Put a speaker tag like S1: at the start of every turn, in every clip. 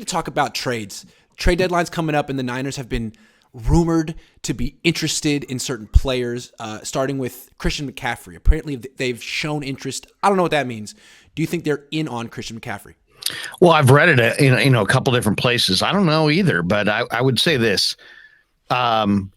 S1: to talk about trades. Trade deadline's coming up, and the Niners have been rumored to be interested in certain players, starting with Christian McCaffrey. Apparently, they've shown interest. I don't know what that means. Do you think they're in on Christian McCaffrey?
S2: Well, I've read it in a couple different places. I don't know either, but I would say this.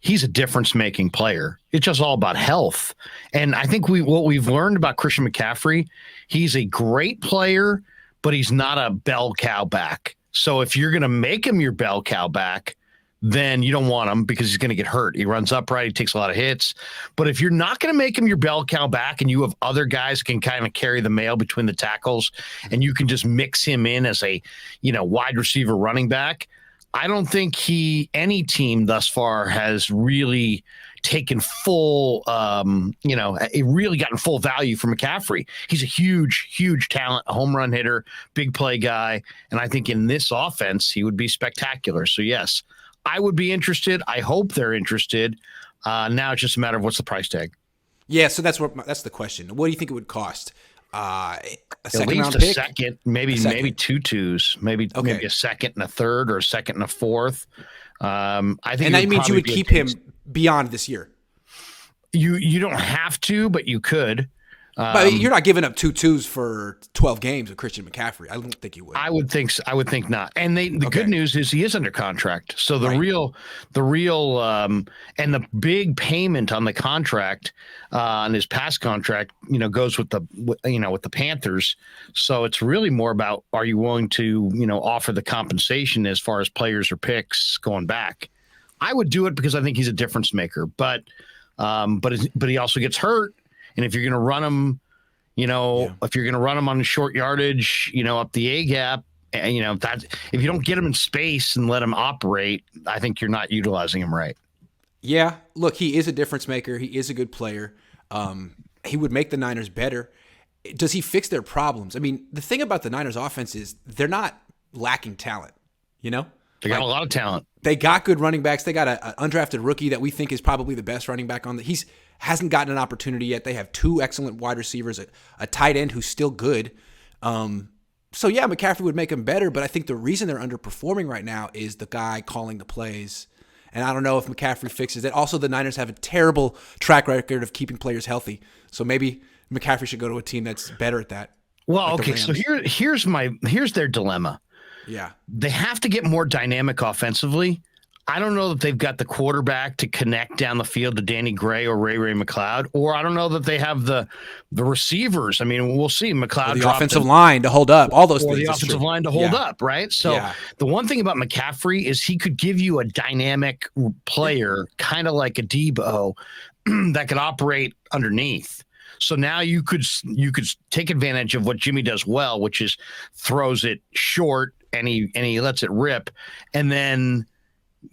S2: He's a difference-making player. It's just all about health. And I think what we've learned about Christian McCaffrey, he's a great player, but he's not a bell cow back. So if you're going to make him your bell cow back, then you don't want him because he's going to get hurt. He runs upright. He takes a lot of hits. But if you're not going to make him your bell cow back and you have other guys can kind of carry the mail between the tackles and you can just mix him in as a, wide receiver running back, I don't think any team thus far has really taken full, really gotten full value for McCaffrey. He's a huge, huge talent, a home run hitter, big play guy. And I think in this offense, he would be spectacular. So yes, I would be interested. I hope they're interested. Now it's just a matter of what's the price tag.
S1: Yeah, so that's the question. What do you think it would cost? A second
S2: At least
S1: round
S2: a
S1: pick?
S2: second, maybe two twos, maybe a second and a third, or a second and a fourth. I think,
S1: and that means you would keep him beyond this year.
S2: You don't have to, but you could.
S1: But you're not giving up 2 twos for 12 games with Christian McCaffrey. I don't think you would.
S2: I would think so. I would think not. And the good news is he is under contract. So the real and the big payment on the contract on his past contract, goes with the Panthers. So it's really more about, are you willing to, offer the compensation as far as players or picks going back? I would do it because I think he's a difference maker, but he also gets hurt. And if you're going to run him, if you're going to run him on short yardage, up the A gap, and if you don't get him in space and let him operate, I think you're not utilizing him right.
S1: Yeah, look, he is a difference maker. He is a good player. He would make the Niners better. Does he fix their problems? I mean, the thing about the Niners offense is they're not lacking talent, They
S2: got a lot of talent.
S1: They got good running backs. They got an undrafted rookie that we think is probably the best running back on the. Hasn't gotten an opportunity yet. They have 2 excellent wide receivers, a tight end who's still good. So yeah, McCaffrey would make them better, but I think the reason they're underperforming right now is the guy calling the plays. And I don't know if McCaffrey fixes it. Also, the Niners have a terrible track record of keeping players healthy. So maybe McCaffrey should go to a team that's better at that.
S2: Well, okay, so here's their dilemma.
S1: Yeah.
S2: They have to get more dynamic offensively. I don't know that they've got the quarterback to connect down the field to Danny Gray or Ray McLeod, or I don't know that they have the receivers. I mean, we'll see. McLeod,
S1: or the offensive line to hold up, all those things.
S2: The offensive line to hold up, right? So the one thing about McCaffrey is he could give you a dynamic player, kind of like a Debo, that could operate underneath. So now you could take advantage of what Jimmy does well, which is throws it short and he lets it rip, and then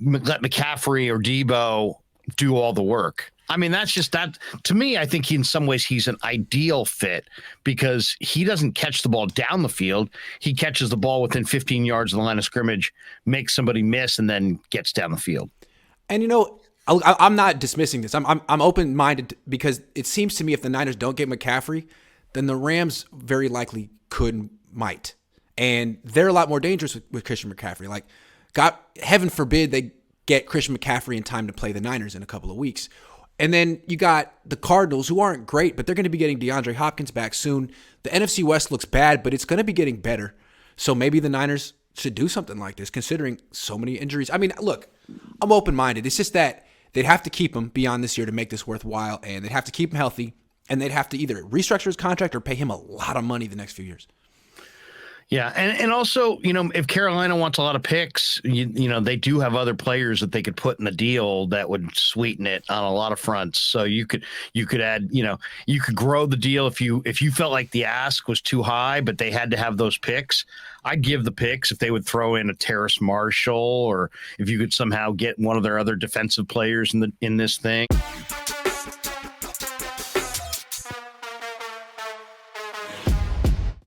S2: let McCaffrey or Debo do all the work. I mean, that's just that. To me, I think in some ways he's an ideal fit because he doesn't catch the ball down the field. He catches the ball within 15 yards of the line of scrimmage, makes somebody miss, and then gets down the field.
S1: And I'm not dismissing this. I'm open-minded because it seems to me if the Niners don't get McCaffrey, then the Rams very likely might. And they're a lot more dangerous with Christian McCaffrey. Like, God, heaven forbid they get Christian McCaffrey in time to play the Niners in a couple of weeks. And then you got the Cardinals, who aren't great, but they're going to be getting DeAndre Hopkins back soon. The NFC West looks bad, but it's going to be getting better. So maybe the Niners should do something like this, considering so many injuries. I mean, look, I'm open-minded. It's just that they'd have to keep him beyond this year to make this worthwhile, and they'd have to keep him healthy, and they'd have to either restructure his contract or pay him a lot of money the next few years.
S2: Yeah, and also, if Carolina wants a lot of picks, they do have other players that they could put in the deal that would sweeten it on a lot of fronts. So you could add, you could grow the deal if you felt like the ask was too high, but they had to have those picks. I'd give the picks if they would throw in a Terrace Marshall, or if you could somehow get one of their other defensive players in this thing.